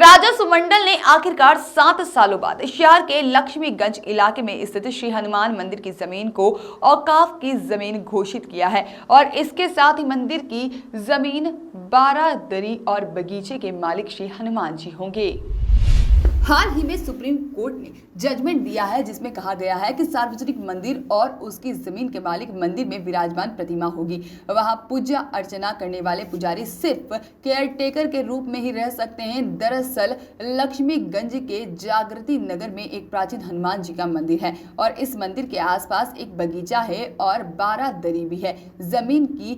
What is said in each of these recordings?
राजस्व मंडल ने आखिरकार 7 सालों बाद शहर के लक्ष्मीगंज इलाके में स्थित श्री हनुमान मंदिर की जमीन को औकाफ की जमीन घोषित किया है और इसके साथ ही मंदिर की जमीन 12 दरी और बगीचे के मालिक श्री हनुमान जी होंगे। हाल ही में सुप्रीम कोर्ट ने जजमेंट दिया है जिसमें कहा गया है कि सार्वजनिक मंदिर और उसकी जमीन के मालिक मंदिर में विराजमान प्रतिमा होगी। वहां पूजा अर्चना करने वाले पुजारी सिर्फ केयरटेकर के रूप में ही रह सकते हैं। दरअसल लक्ष्मीगंज के जागृति नगर में एक प्राचीन हनुमान जी का मंदिर है और इस मंदिर के आसपास एक बगीचा है और 12 दरी भी है। जमीन की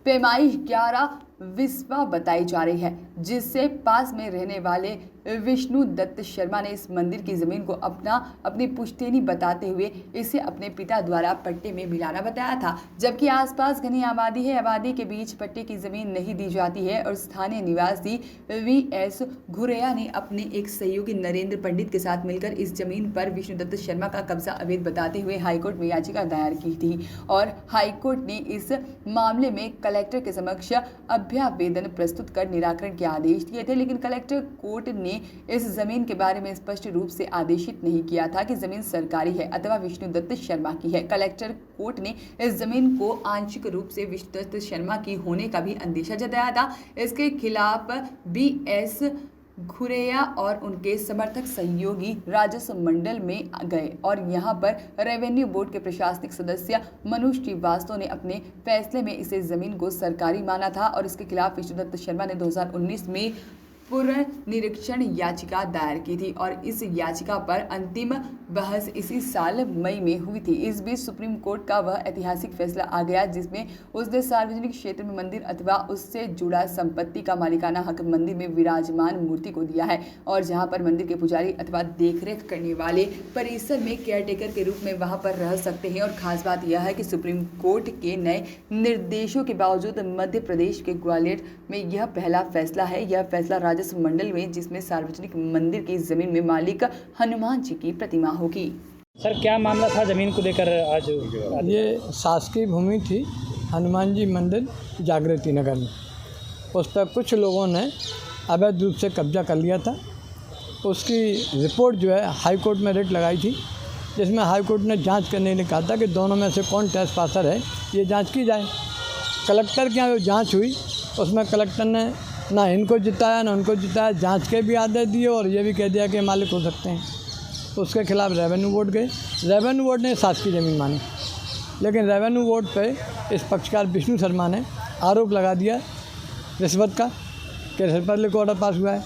पैमाइश 11 विस्वा बताई जा रही है, जिससे पास में रहने वाले विष्णु दत्त शर्मा ने इस मंदिर की जमीन को अपनी पुश्तैनी बताते हुए इसे अपने पिता द्वारा पट्टे में मिलाना बताया था। जबकि आसपास घनी आबादी है, आबादी के बीच पट्टे की जमीन नहीं दी जाती है और स्थानीय निवासी वीएस घुरेया ने अपने एक सहयोगी नरेंद्र पंडित के साथ मिलकर इस जमीन पर विष्णु दत्त शर्मा का कब्जा अवैध बताते हुए हाईकोर्ट में याचिका दायर की थी और हाईकोर्ट ने इस मामले में कलेक्टर के समक्ष अभ्यावेदन प्रस्तुत कर निराकरण के आदेश दिए थे। लेकिन कलेक्टर कोर्ट ने इस जमीन के बारे में स्पष्ट रूप से आदेशित नहीं किया था कि जमीन सरकारी है अथवा विष्णु दत्त शर्मा की है। कलेक्टर कोर्ट ने इस जमीन को आंशिक रूप से विष्णु दत्त शर्मा की होने का भी अंदेशा जताया था। इसके खिलाफ बीएस घुरेया और उनके समर्थक सहयोगी राजस्व मंडल में गए और यहां पर रेवेन्यू बोर्ड के प्रशासनिक सदस्य मनुष श्रीवास्तव ने अपने फैसले में इसे जमीन को सरकारी माना था और इसके खिलाफ विष्णु दत्त शर्मा ने 2019 में पुनर्निरीक्षण याचिका दायर की थी और इस याचिका पर अंतिम बहस इसी साल मई में हुई थी। इस बीच सुप्रीम कोर्ट का वह ऐतिहासिक फैसला आ गया जिसमें उसने सार्वजनिक क्षेत्र में मंदिर अथवा उससे जुड़ा संपत्ति का मालिकाना हक मंदिर में विराजमान मूर्ति को दिया है और जहां पर मंदिर के पुजारी अथवा देखरेख करने वाले परिसर में केयरटेकर के रूप में वहां पर रह सकते हैं। और खास बात यह है कि सुप्रीम कोर्ट के नए निर्देशों के बावजूद मध्य प्रदेश के ग्वालियर में यह पहला फैसला है। यह फैसला राजस्व मंडल में जिसमें सार्वजनिक मंदिर की जमीन में मालिक हनुमान जी की प्रतिमा होगी। सर, क्या मामला था जमीन को लेकर आज? ये शासकीय भूमि थी हनुमान जी मंदिर जागृति नगर में। उस पर कुछ लोगों ने अवैध रूप से कब्जा कर लिया था। उसकी रिपोर्ट जो है हाई कोर्ट में रिट लगाई थी, जिसमें हाई कोर्ट ने जांच करने ने कहा था कि दोनों में से कौन ट्रेसपासर है, ये जांच की जाए। कलेक्टर के यहाँ जो जाँच हुई उसमें कलेक्टर ने ना इनको जिताया ना उनको जिताया, जांच के भी आदेश दिए और ये भी कह दिया कि मालिक हो सकते हैं। उसके खिलाफ रेवेन्यू बोर्ड गए। रेवेन्यू बोर्ड ने शासकीय ज़मीन मानी, लेकिन रेवेन्यू बोर्ड पे इस पक्षकार विष्णु शर्मा ने आरोप लगा दिया रिश्वत का कि रिश्वत पर लिखो ऑर्डर पास हुआ है।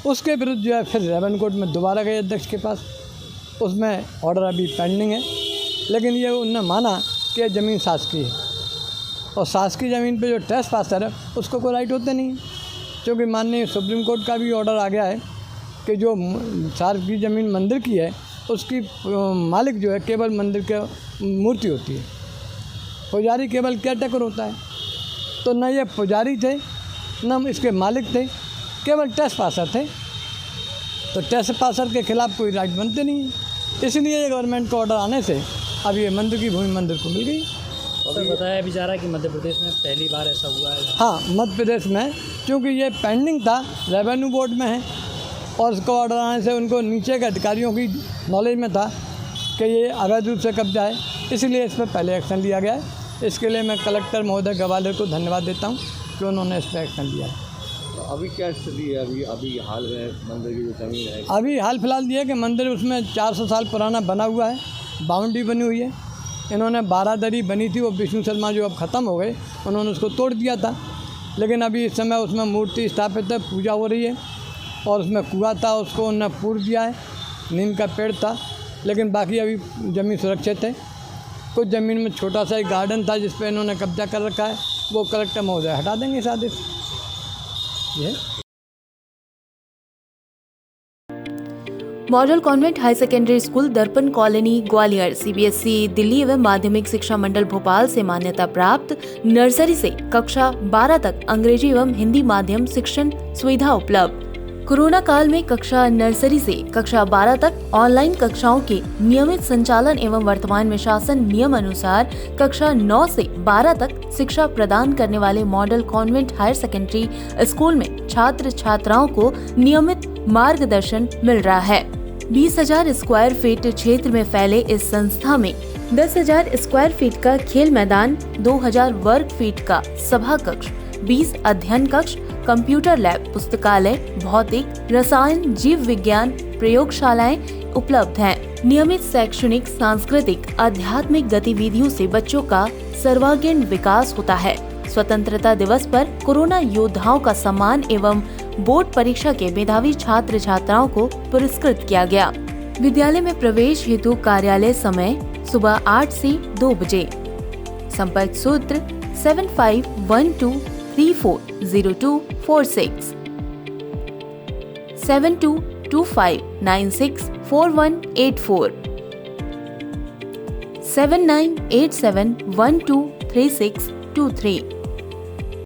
उसके विरुद्ध जो है फिर रेवेन्यू कोर्ट में दोबारा गए अध्यक्ष के पास, उसमें ऑर्डर अभी पेंडिंग है। लेकिन ये उन्होंने माना कि ज़मीन शासकीय है और शासकीय ज़मीन पे जो ट्रेसपासर है उसको कोई राइट होते नहीं है, क्योंकि माननीय सुप्रीम कोर्ट का भी ऑर्डर आ गया है कि जो शासकीय ज़मीन मंदिर की है उसकी मालिक जो है केवल मंदिर के मूर्ति होती है, पुजारी केवल केयरटेकर होता है। तो न ये पुजारी थे न इसके मालिक थे, केवल ट्रेसपासर थे। तो ट्रेसपासर के खिलाफ कोई राइट बनते नहीं है, इसलिए गवर्नमेंट का ऑर्डर आने से अब ये मंदिर की भूमि मंदिर को मिल गई। सर, बताया भी जा रहा है कि मध्य प्रदेश में पहली बार ऐसा हुआ है। हाँ, मध्य प्रदेश में, क्योंकि ये पेंडिंग था, रेवेन्यू बोर्ड में है और उसको ऑर्डर आने से उनको नीचे के अधिकारियों की नॉलेज में था कि ये अवैध रूप से कब्जा है, इसलिए इस पर पहले एक्शन लिया गया है। इसके लिए मैं कलेक्टर महोदय ग्वालियर को धन्यवाद देता हूँ कि उन्होंने इस पर एक्शन लिया है। तो अभी क्या स्थिति है? अभी हाल में मंदिर की जो ज़मीन है, अभी हाल फिलहाल ये है कि मंदिर उसमें 400 साल पुराना बना हुआ है, बाउंड्री बनी हुई है। इन्होंने 12 दरी बनी थी, वो विष्णु शर्मा जो अब ख़त्म हो गए उन्होंने उसको तोड़ दिया था। लेकिन अभी इस समय उसमें मूर्ति स्थापित है, पूजा हो रही है और उसमें कुआं था, उसको उन्होंने पूर दिया है, नीम का पेड़ था। लेकिन बाकी अभी ज़मीन सुरक्षित है। कुछ ज़मीन में छोटा सा एक गार्डन था जिस पर इन्होंने कब्जा कर रखा है, वो कलेक्टर महोदय हटा देंगे इस आदेश। ये model convent high secondary school दर्पण कॉलोनी ग्वालियर सीबीएसई दिल्ली एवं माध्यमिक शिक्षा मंडल भोपाल से मान्यता प्राप्त नर्सरी से कक्षा 12 तक अंग्रेजी एवं हिंदी माध्यम शिक्षण सुविधा उपलब्ध। कोरोना काल में कक्षा नर्सरी से कक्षा 12 तक ऑनलाइन कक्षाओं के नियमित संचालन एवं वर्तमान में शासन नियम अनुसार कक्षा 9 से 12 तक शिक्षा प्रदान करने वाले model convent higher secondary school में छात्र छात्राओं को नियमित मार्गदर्शन मिल रहा है। 20,000 स्क्वायर फीट क्षेत्र में फैले इस संस्था में 10,000 स्क्वायर फीट का खेल मैदान, 2,000 वर्ग फीट का सभा कक्ष, 20 अध्ययन कक्ष, कंप्यूटर लैब, पुस्तकालय, भौतिक, रसायन, जीव विज्ञान प्रयोगशालाएं उपलब्ध हैं। नियमित शैक्षणिक, सांस्कृतिक, आध्यात्मिक गतिविधियों से बच्चों का सर्वांगीण विकास होता है। स्वतंत्रता दिवस पर कोरोना योद्धाओं का सम्मान एवं बोर्ड परीक्षा के मेधावी छात्र छात्राओं को पुरस्कृत किया गया। विद्यालय में प्रवेश हेतु कार्यालय समय सुबह 8 से 2 बजे। संपर्क सूत्र 7512340246 7225964184 7987123623